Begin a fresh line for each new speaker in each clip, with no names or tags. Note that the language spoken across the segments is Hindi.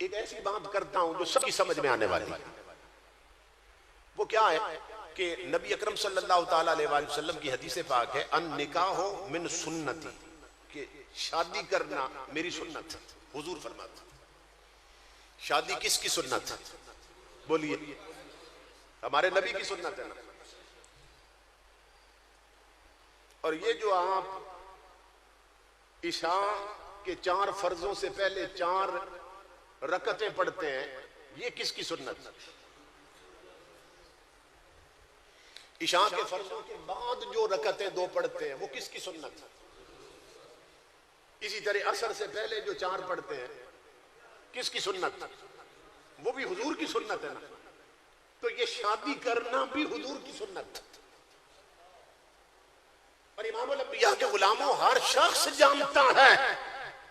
एक ऐसी बात करता हूं जो सबकी समझ में आने वाली है। वो क्या है कि नबी अकरम सल्लल्लाहु ताला अलैहि वसल्लम की हदीस पाक है, अन निकाहो मिन सुन्नती, कि शादी करना मेरी सुन्नत है। हुजूर फरमाते शादी किसकी सुन्नत है? बोलिए, हमारे नबी की सुन्नत है ना। और ये जो आप इशा के 4 फर्जों से पहले 4 रकतें पढ़ते हैं, ये किसकी सुन्नत है? इशा के फर्जों के बाद जो रकतें 2 पढ़ते हैं वो किसकी सुन्नत है? इसी तरह असर से पहले जो 4 पढ़ते हैं किसकी सुन्नत है? वो भी हुजूर की सुन्नत है ना। तो ये शादी करना भी हुजूर की सुन्नत है। और इमामुल अंबिया के गुलामों, हर शख्स जानता है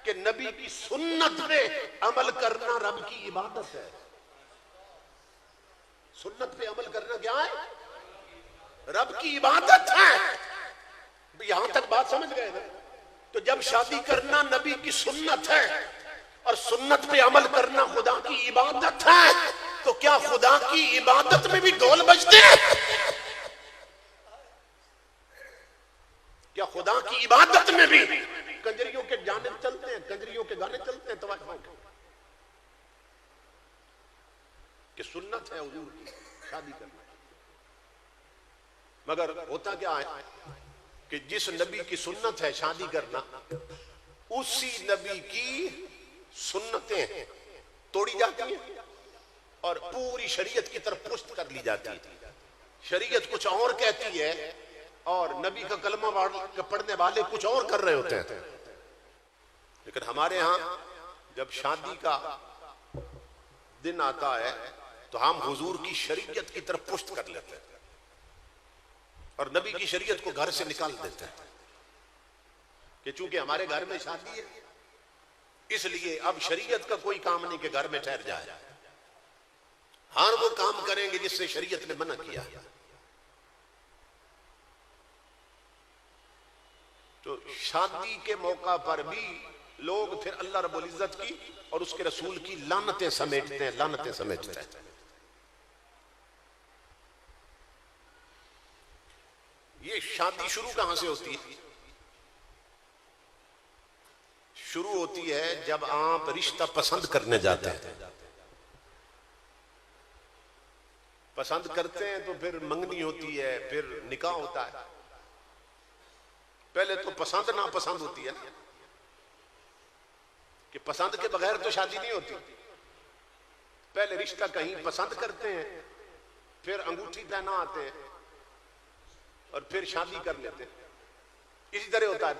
कि नबी की सुन्नत पे अमल करना रब की इबादत है। सुन्नत पे अमल करना क्या है? रब की इबादत है। यहां तक बात समझ गए ना? तो जब शादी करना नबी की सुन्नत है और सुन्नत पे अमल करना खुदा की इबादत है, तो क्या खुदा की इबादत में भी ढोल बजते हैं? क्या खुदा की इबादत में भी कंजरियों के गाने चलते हैं? कंजरियों के गाने चलते हैं तवज्जो कि सुन्नत है हुजूर की शादी करना। मगर होता क्या है कि जिस नबी की सुन्नत है शादी करना, उसी नबी की सुन्नतें तोड़ी जाती हैं और पूरी शरीयत की तरफ पुष्ट कर ली जाती है। शरीयत कुछ और कहती है और नबी का कलमा पढ़ने वाले कुछ और कर रहे होते हैं। लेकिन हमारे यहां जब शादी का दिन आता है तो हम हुजूर की शरीयत की तरफ पुष्ट कर लेते हैं और नबी की शरीयत को घर से निकाल देते हैं कि चूंकि हमारे घर में शादी है, इसलिए अब शरीयत का कोई काम नहीं कि घर में ठहर जाए। हर वो काम करेंगे जिससे शरीयत ने मना किया। तो शादी के मौका पर भी लोग फिर अल्लाह रब्बुल इज्जत की और उसके रसूल की लानतें समेटते हैं, लानतें समेटते हैं। ये शादी शुरू कहां से होती है? शुरू होती है जब आप रिश्ता पसंद करने जाते हैं। पसंद करते हैं तो फिर मंगनी होती है, फिर निकाह होता है। पहले तो पसंद ना पसंद होती है ना, कि पसंद के बगैर तो शादी नहीं होती। पहले रिश्ता कहीं पसंद करते हैं, फिर अंगूठी पहना आते हैं और फिर शादी कर लेते हैं। इसी तरह होता है।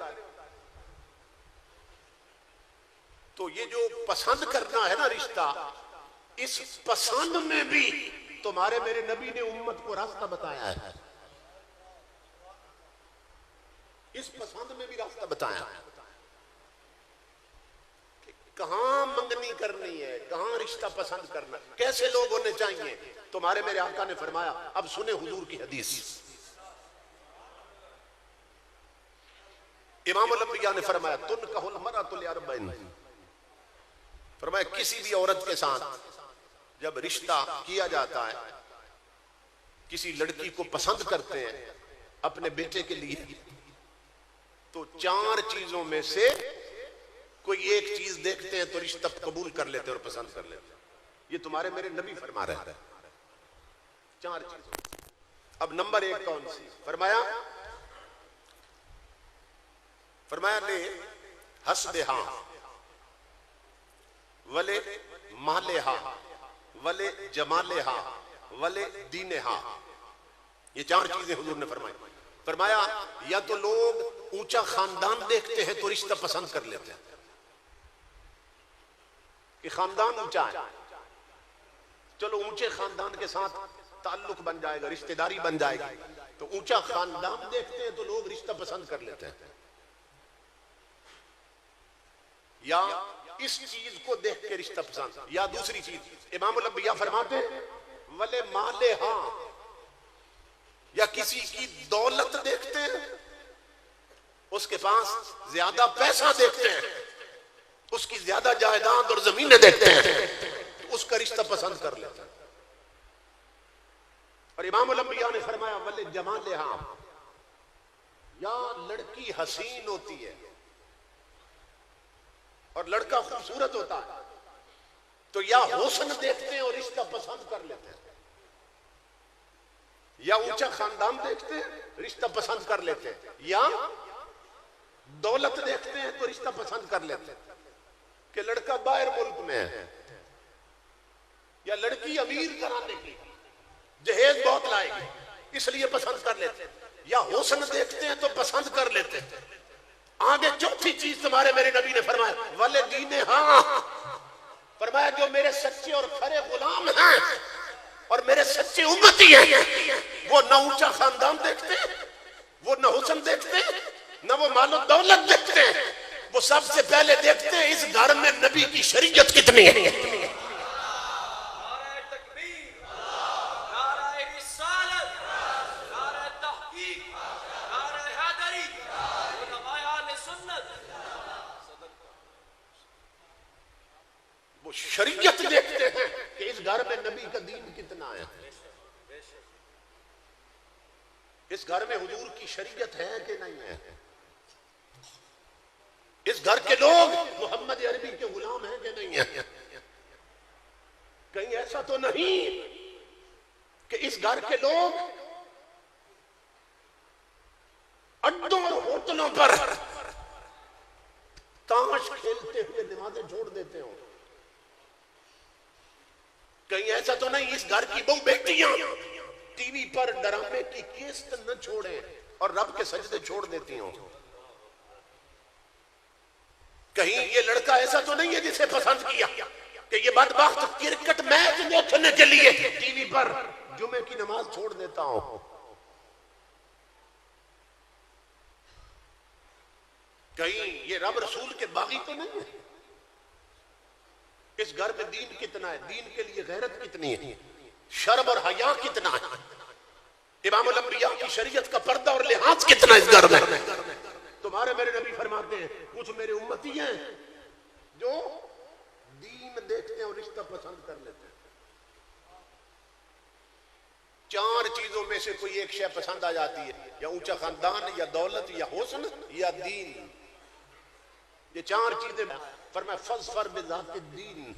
तो ये जो पसंद करना है ना रिश्ता, इस पसंद में भी तुम्हारे मेरे नबी ने उम्मत को रास्ता बताया है। इस पसंद में भी रास्ता बताया है कि कहां मंगनी करनी है, कहां रिश्ता पसंद करना, कैसे लोग होने चाहिए। तुम्हारे मेरे आका ने फरमाया, अब सुने हुजूर की हदीस। इमामुल अंबिया ने फरमाया, तुनकहुल मरअतु लिअरबइन, फरमाया किसी भी औरत के साथ जब रिश्ता किया जाता है, किसी लड़की को पसंद करते हैं अपने बेटे के लिए, तो 4 चीजों में से कोई एक चीज देखते हैं तो रिश्ता कबूल कर लेते हैं और पसंद कर लेते हैं। ये तुम्हारे मेरे नबी फरमा रहे हैं 4 चीजों। अब नंबर 1 कौन सी? फरमाया ले हस्बेहा वले मालेहा वले जमालेहा वले दीनेहा। ये 4 चीजें हुजूर ने फरमाया या तो लोग ऊंचा खानदान देखते हैं तो रिश्ता पसंद कर लेते हैं कि खानदान ऊंचा है, चलो ऊंचे खानदान के साथ ताल्लुक बन जाएगा, रिश्तेदारी बन जाएगी। तो ऊंचा खानदान देखते हैं तो लोग रिश्ता पसंद कर लेते हैं। या इस चीज को देख के रिश्ता पसंद, या दूसरी चीज इमामुल अंबिया फरमाते हैं वले माले, हाँ, या किसी की दौलत देखते हैं, उसके पास ज्यादा पैसा देखते हैं, उसकी ज्यादा जायदाद और जमीनें देखते हैं, रिश्ता पसंद कर लेते हैं। और इमामुल अंबिया ने फरमाया वले जमाल हाँ, या लड़की हसीन होती है और लड़का खूबसूरत होता है तो या हुस्न देखते हैं और रिश्ता पसंद कर लेते हैं, या ऊंचा खानदान देखते हैं रिश्ता पसंद कर लेते हैं, या दौलत देखते हैं तो रिश्ता पसंद कर लेते हैं कि लड़का बाहर मुल्क में है या लड़की अमीर घराने की जहेज बहुत लाएगी इसलिए पसंद कर लेते हैं, या हुस्न देखते हैं तो पसंद कर लेते हैं। आगे चौथी चीज तुम्हारे मेरे नबी ने फरमाया वाले दीने हाँ, फरमाया जो मेरे सच्चे और खरे गुलाम हैं और मेरे सच्चे उम्मती हैं वो न ऊंचा खानदान देखते, वो न हुस्न देखते, न वो मालो दौलत देखते हैं, वो सबसे पहले देखते हैं इस घर में नबी की शरीयत कितनी है। वो शरीयत देखते हैं कि इस घर में नबी का दीन कितना है, इस घर में हुजूर की शरीयत है कि नहीं है, इस घर के लोग मोहम्मद अरबी के गुलाम हैं कि नहीं है। कहीं ऐसा तो नहीं कि इस घर के लोग अड्डों और होटलों पर ताश खेलते हुए नमाज़ें छोड़ देते हो। कहीं ऐसा तो नहीं इस घर की बहु बेटियां टीवी पर ड्रामे की किस्त न छोड़े और रब के सजदे छोड़ देती हो। कहीं ये लड़का ऐसा तो नहीं है जिसे पसंद किया कि ये बदबख्त क्रिकेट मैच देखने के लिए टीवी पर जुमे की नमाज छोड़ देता हूं। कहीं ये रब रसूल के बागी तो नहीं है। इस घर में दीन कितना है, दीन के लिए गैरत कितनी है, शर्म और हया कितना है, इमामुल अंबिया की शरीयत का पर्दा और लिहाज कितना इस घर में। तुम्हारे मेरे नबी फरमाते हैं कुछ मेरे उम्मती हैं जो दीन देखते हैं और रिश्ता पसंद कर लेते हैं। चार चीजों में से कोई एक शय पसंद आ जाती है, या ऊंचा खानदान, या दौलत, या हुस्न, या दीन। ये चार चीजें फरमाया फज़फर बिज़ाति दीन।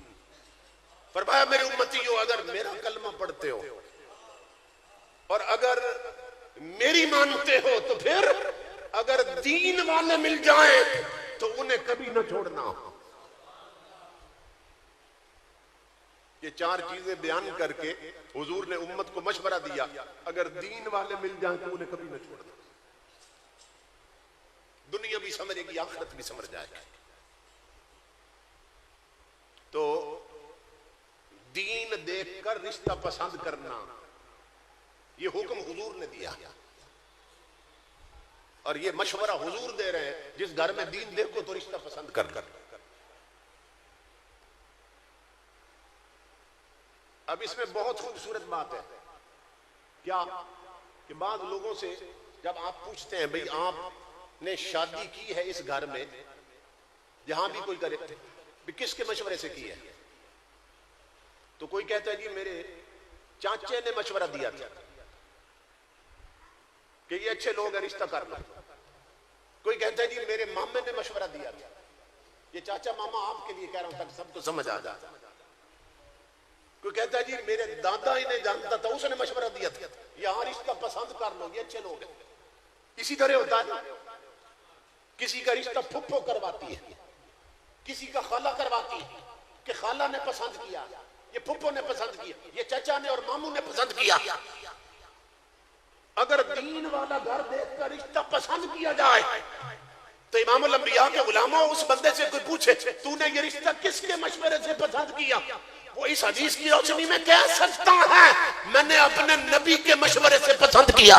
फरमाया मेरे उम्मती हो अगर मेरा कलमा पढ़ते हो और अगर मेरी मानते हो तो फिर अगर दीन वाले मिल जाएं तो उन्हें कभी न छोड़ना। ये चार चीजें बयान करके हुजूर ने उम्मत को मशवरा दिया अगर दीन वाले मिल जाएं तो उन्हें कभी न छोड़ना। दुनिया भी समझेगी, आखिरत भी समझ जाएगी। तो दीन देखकर रिश्ता पसंद करना ये हुक्म हुजूर ने दिया और ये मशवरा हुजूर दे रहे हैं जिस घर में दीन देखो तो रिश्ता पसंद कर। अब इसमें बहुत खूबसूरत बात है क्या कि बाद लोगों से जब आप पूछते हैं भाई आपने शादी की है इस घर में, जहां भी कोई करे भी किसके मशवरे से की है, तो कोई कहता है जी मेरे चाचे ने मशवरा दिया था कि ये अच्छे लोग हैं रिश्ता कर लो। कोई कहता है जी मेरे मामे ने मशवरा दिया था, ये चाचा मामा आपके लिए कह रहा हूं ताकि सबको समझ आ जाए। कोई कहता है जी मेरे दादा इन्हें जानता था उसने मशवरा दिया था, यहां रिश्ता पसंद कर लो, ये अच्छे लोग हैं। इसी तरह होता है किसी का रिश्ता फुफ्फो करवाती है, किसी का खाला करवाती है कि खाला ने पसंद किया, ये फुफ्फो ने पसंद किया, ये चाचा ने और मामू ने पसंद किया। अगर दीन वाला घर देखकर रिश्ता पसंद किया जाए तो इमामुल अंबिया के गुलामों उस बंदे से कोई पूछे तूने ये रिश्ता किसके मशवरे से पसंद किया, वो इस हदीस की रोशनी में कह सकता है मैंने अपने नबी के मशवरे से पसंद किया।